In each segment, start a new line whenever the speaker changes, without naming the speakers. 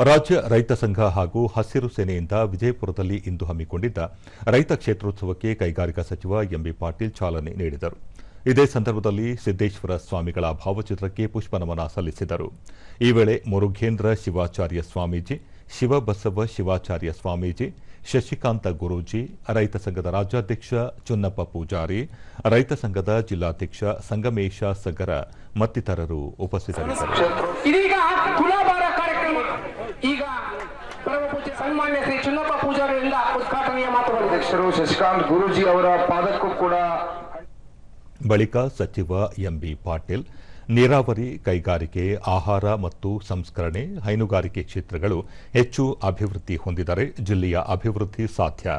ರಾಜ್ಯ ರೈತ ಸಂಘ ಹಾಗೂ ಹಸಿರು ಸೇನೆಯಿಂದ ವಿಜಯಪುರದಲ್ಲಿ ಇಂದು ಹಮ್ಮಿಕೊಂಡಿದ್ದ ರೈತ ಕ್ಷೇತ್ರೋತ್ಸವಕ್ಕೆ ಕೈಗಾರಿಕಾ ಸಚಿವ ಎಂಬಿ ಪಾಟೀಲ್ ಚಾಲನೆ ನೀಡಿದರು. ಇದೇ ಸಂದರ್ಭದಲ್ಲಿ ಸಿದ್ದೇಶ್ವರ ಸ್ವಾಮಿಗಳ ಭಾವಚಿತ್ರಕ್ಕೆ ಪುಷ್ಪನಮನ ಸಲ್ಲಿಸಿದರು. ಈ ವೇಳೆ ಮುರುಘೇಂದ್ರ ಶಿವಾಚಾರ್ಯ ಸ್ವಾಮೀಜಿ, ಶಿವಬಸವ ಶಿವಾಚಾರ್ಯ ಸ್ವಾಮೀಜಿ, ಶಶಿಕಾಂತ ಗುರೂಜಿ, ರೈತ ಸಂಘದ ರಾಜ್ಯಾಧ್ಯಕ್ಷ ಚುನ್ನಪ್ಪ ಪೂಜಾರಿ, ರೈತ ಸಂಘದ ಜಿಲ್ಲಾಧ್ಯಕ್ಷ ಸಂಗಮೇಶ ಸಗರ ಮತ್ತಿತರರು ಉಪಸ್ಥಿತರಿದ್ದರು.
ಈಗ ಪರಮಪೂಜ್ಯ ಸನ್ಮಾನ್ಯ ಶ್ರೀ ಚುನ್ನಪ್ಪ ಪೂಜಾರಿಯಿಂದ ಉದ್ಘಾಟನೆಯ ಮಾತುಗಳು. ಅಧ್ಯಕ್ಷರು ಶಶಿಕಾಂತ್ ಗುರೂಜಿ ಅವರ ಪಾದಕ್ಕೂ ಕೂಡ.
ಬಳಿಕ ಸಚಿವ ಎಂಬಿ ಪಾಟೀಲ್ ನೀರಾವರಿ, ಕೈಗಾರಿಕೆ, ಆಹಾರ ಮತ್ತು ಸಂಸ್ಕರಣೆ, ಹೈನುಗಾರಿಕೆ ಕ್ಷೇತ್ರಗಳು ಹೆಚ್ಚು ಅಭಿವೃದ್ಧಿ ಹೊಂದಿದರೆ ಜಿಲ್ಲೆಯ ಅಭಿವೃದ್ಧಿ ಸಾಧ್ಯ.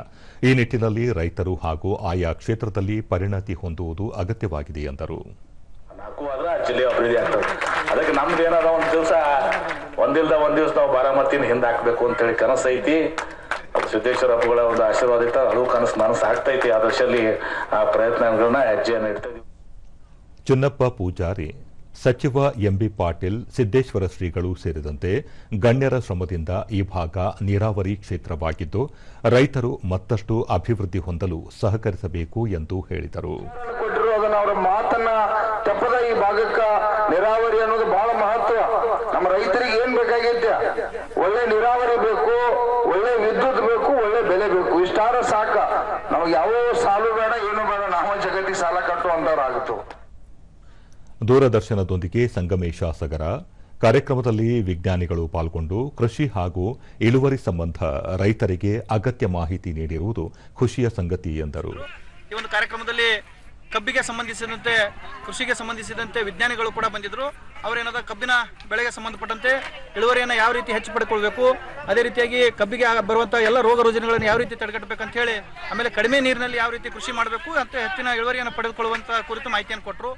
ಈ ನಿಟ್ಟಿನಲ್ಲಿ ರೈತರು ಹಾಗೂ ಆಯಾ ಕ್ಷೇತ್ರದಲ್ಲಿ ಪರಿಣತಿ ಹೊಂದುವುದು ಅಗತ್ಯವಾಗಿದೆ ಎಂದರು.
ಜಿಲ್ಲೆ ಅಭಿವೃದ್ಧಿ ಆಗ್ತದೆ. ಅದಕ್ಕೆ ನಮ್ದು ಏನಾದ ಒಂದ್ ದಿವಸ ನಾವು ಬಾರಾಮತಿನ ಹಿಂದೆ ಹಾಕ್ಬೇಕು ಅಂತೇಳಿ ಕನಸು ಐತಿ. ಸಿದ್ದೇಶ್ವರ ಅಪ್ಪಗಳ ಒಂದು ಆಶೀರ್ವಾದ ಇತ್ತ, ಅದು ನನಸು ಆಗ್ತೈತಿ. ಆ ದಶಲ್ಲಿ ಆ ಪ್ರಯತ್ನಗಳನ್ನ ಹೆಜ್ಜೆಯನ್ನು ಇಡ್ತಾ ಇದೀವಿ.
ಚುನ್ನಪ್ಪ ಪೂಜಾರಿ, ಸಚಿವ ಎಂಬಿ ಪಾಟೀಲ್, ಸಿದ್ದೇಶ್ವರ ಶ್ರೀಗಳು ಸೇರಿದಂತೆ ಗಣ್ಯರ ಶ್ರಮದಿಂದ ಈ ಭಾಗ ನೀರಾವರಿ ಕ್ಷೇತ್ರವಾಗಿದ್ದು ರೈತರು ಮತ್ತಷ್ಟು ಅಭಿವೃದ್ಧಿ ಹೊಂದಲು ಸಹಕರಿಸಬೇಕು ಎಂದು ಹೇಳಿದರು.
ಅವರ ಮಾತನ್ನ ತಪ್ಪದ ಈ ಭಾಗಕ್ಕ ನೀರಾವರಿ ಅನ್ನೋದು ಬಹಳ ಮಹತ್ವ. ನಮ್ಮ ರೈತರಿಗೆ ಏನ್ ಬೇಕಾಗೈತೆ? ಒಳ್ಳೆ ನೀರಾವರಿ ಬೇಕು, ಒಳ್ಳೆ ವಿದ್ಯುತ್ ಬೇಕು, ಒಳ್ಳೆ ಬೆಲೆ ಬೇಕು. ಇಷ್ಟಾರ ಸಾಕ. ನಮಗೆ ಯಾವ ಸಾಲು ಬೇಡ, ಏನು ಬೇಡ, ನಾವು ಜಗತ್ತಿಗೆ ಸಾಲ ಕಟ್ಟುವಂತವ್ರಾಗುತ್ತೋ.
ದೂರದರ್ಶನದೊಂದಿಗೆ ಸಂಗಮೇಶ ಸಗರ ಕಾರ್ಯಕ್ರಮದಲ್ಲಿ ವಿಜ್ಞಾನಿಗಳು ಪಾಲ್ಗೊಂಡು ಕೃಷಿ ಹಾಗೂ ಇಳುವರಿ ಸಂಬಂಧ ರೈತರಿಗೆ ಅಗತ್ಯ ಮಾಹಿತಿ ನೀಡಿರುವುದು ಖುಷಿಯ ಸಂಗತಿ ಎಂದರು.
ಈ ಒಂದು ಕಾರ್ಯಕ್ರಮದಲ್ಲಿ ಕಬ್ಬಿಗೆ ಸಂಬಂಧಿಸಿದಂತೆ, ಕೃಷಿಗೆ ಸಂಬಂಧಿಸಿದಂತೆ ವಿಜ್ಞಾನಿಗಳು ಕೂಡ ಬಂದಿದ್ರು. ಅವರೇನಾದ ಕಬ್ಬಿನ ಬೆಳೆಗೆ ಸಂಬಂಧಪಟ್ಟಂತೆ ಇಳುವರಿಯನ್ನು ಯಾವ ರೀತಿ ಹೆಚ್ಚು ಪಡ್ಕೊಳ್ಬೇಕು, ಅದೇ ರೀತಿಯಾಗಿ ಕಬ್ಬಿಗೆ ಬರುವಂತಹ ಎಲ್ಲ ರೋಗ ರುಜಿನಗಳನ್ನು ಯಾವ ರೀತಿ ತಡೆಗಟ್ಟಬೇಕಂತ ಹೇಳಿ, ಆಮೇಲೆ ಕಡಿಮೆ ನೀರಿನಲ್ಲಿ ಯಾವ ರೀತಿ ಕೃಷಿ ಮಾಡಬೇಕು ಅಂತ ಹೆಚ್ಚಿನ ಇಳುವರಿಯನ್ನು ಪಡೆದುಕೊಳ್ಳುವಂತ ಕುರಿತು ಮಾಹಿತಿಯನ್ನು ಕೊಟ್ಟರು.